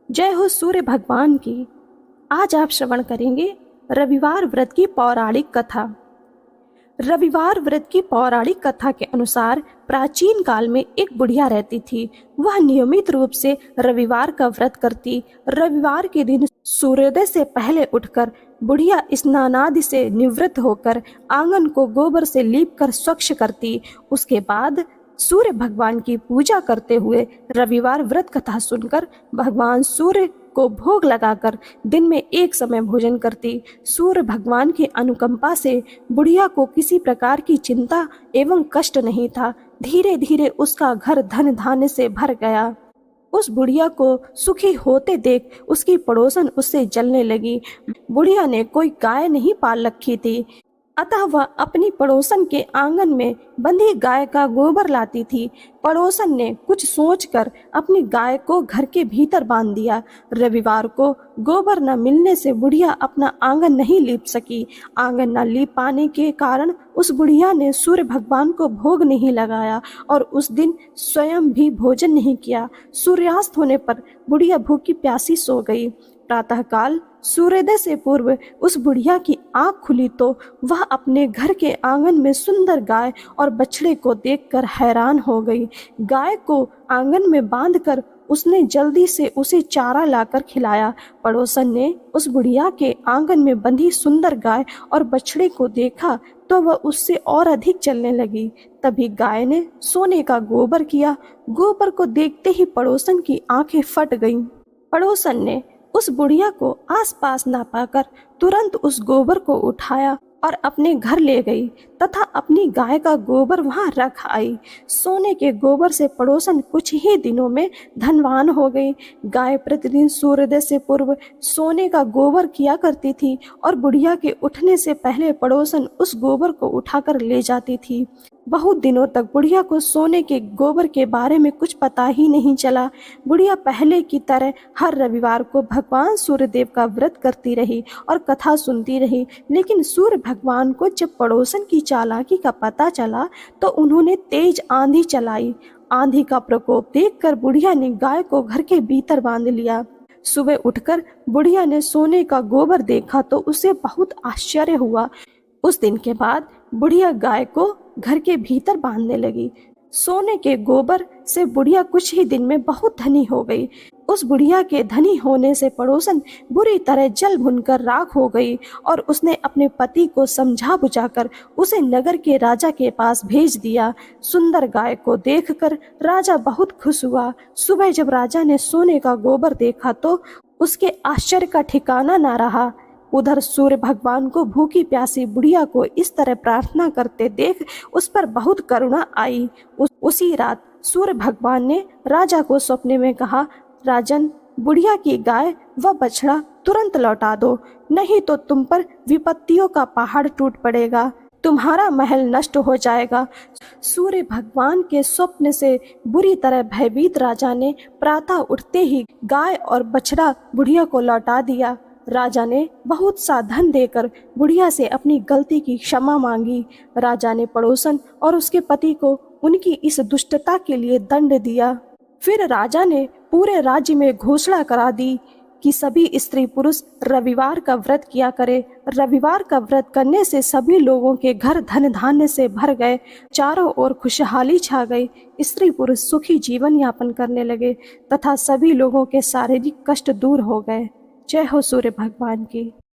जय हो सूर्य भगवान की। आज आप श्रवण करेंगे रविवार व्रत की पौराणिक कथा। रविवार व्रत की पौराणिक कथा के अनुसार प्राचीन काल में एक बुढ़िया रहती थी। वह नियमित रूप से रविवार का व्रत करती। रविवार के दिन सूर्योदय से पहले उठकर बुढ़िया स्नानादि से निवृत्त होकर आंगन को गोबर से लीपकर स्वच्छ करती। उसके बाद सूर्य भगवान की पूजा करते हुए रविवार व्रत कथा सुनकर भगवान सूर्य को भोग लगाकर दिन में एक समय भोजन करती। सूर्य भगवान की अनुकंपा से बुढ़िया को किसी प्रकार की चिंता एवं कष्ट नहीं था। धीरे धीरे उसका घर धन धान्य से भर गया। उस बुढ़िया को सुखी होते देख उसकी पड़ोसन उससे जलने लगी। बुढ़िया ने कोई गाय नहीं पाल रखी थी, अतः वह अपनी पड़ोसन के आंगन में बंधी गाय का गोबर लाती थी। पड़ोसन ने कुछ सोचकर अपनी गाय को घर के भीतर बांध दिया। रविवार को गोबर न मिलने से बुढ़िया अपना आंगन नहीं लीप सकी। आंगन न लीप पाने के कारण उस बुढ़िया ने सूर्य भगवान को भोग नहीं लगाया और उस दिन स्वयं भी भोजन नहीं किया। सूर्यास्त होने पर बुढ़िया भूखी प्यासी सो गई। प्रातःकाल सूर्योदय से पूर्व उस बुढ़िया की आंख खुली तो वह अपने घर के आंगन में सुंदर गाय और बछड़े को देखकर हैरान हो गई। गाय को आंगन में बांधकर उसने जल्दी से उसे चारा लाकर खिलाया। पड़ोसन ने उस बुढ़िया के आंगन में बंधी सुंदर गाय और बछड़े को देखा तो वह उससे और अधिक चलने लगी। तभी गाय ने सोने का गोबर किया। गोबर को देखते ही पड़ोसन की आंखें फट गईं। पड़ोसन ने उस बुढ़िया को आसपास ना पाकर तुरंत उस गोबर को उठाया और अपने घर ले गई तथा अपनी गाय का गोबर वहां रख आई। सोने के गोबर से पड़ोसन कुछ ही दिनों में धनवान हो गई। गाय प्रतिदिन सूर्योदय से पूर्व सोने का गोबर किया करती थी और बुढ़िया के उठने से पहले पड़ोसन उस गोबर को उठाकर ले जाती थी। बहुत दिनों तक बुढ़िया को सोने के गोबर के बारे में कुछ पता ही नहीं चला। बुढ़िया पहले की तरह हर रविवार को भगवान सूर्यदेव का व्रत करती रही और कथा सुनती रही। लेकिन सूर्य भगवान को जब पड़ोसन की चालाकी का पता चला तो उन्होंने तेज आंधी चलाई। आंधी का प्रकोप देखकर बुढ़िया ने गाय को घर के भीतर बांध लिया। सुबह उठकर बुढ़िया ने सोने का गोबर देखा तो उसे बहुत आश्चर्य हुआ। उस दिन के बाद बुढ़िया गाय को घर के भीतर बांधने लगी। सोने के गोबर से बुढ़िया कुछ ही दिन में बहुत धनी हो गई। उस बुढ़िया के धनी होने से पड़ोसन बुरी तरह जल भुनकर राख हो गई और उसने अपने पति को समझा बुझाकर उसे नगर के राजा के पास भेज दिया। सुंदर गाय को देखकर राजा बहुत खुश हुआ। सुबह जब राजा ने सोने का गोबर देखा तो उसके आश्चर्य का ठिकाना ना रहा। उधर सूर्य भगवान को भूखी प्यासी बुढ़िया को इस तरह प्रार्थना करते देख उस पर बहुत करुणा आई। उसी रात सूर्य भगवान ने राजा को सपने में कहा, राजन, बुढ़िया की गाय व बछड़ा तुरंत लौटा दो, नहीं तो तुम पर विपत्तियों का पहाड़ टूट पड़ेगा, तुम्हारा महल नष्ट हो जाएगा। सूर्य भगवान के स्वप्न से बुरी तरह भयभीत राजा ने प्रातः उठते ही गाय और बछड़ा बुढ़िया को लौटा दिया। राजा ने बहुत सा धन देकर बुढ़िया से अपनी गलती की क्षमा मांगी। राजा ने पड़ोसन और उसके पति को उनकी इस दुष्टता के लिए दंड दिया। फिर राजा ने पूरे राज्य में घोषणा करा दी कि सभी स्त्री पुरुष रविवार का व्रत किया करे। रविवार का व्रत करने से सभी लोगों के घर धन धान्य से भर गए। चारों ओर खुशहाली छा गई। स्त्री पुरुष सुखी जीवन यापन करने लगे तथा सभी लोगों के शारीरिक कष्ट दूर हो गए। जय हो सूर्य भगवान की।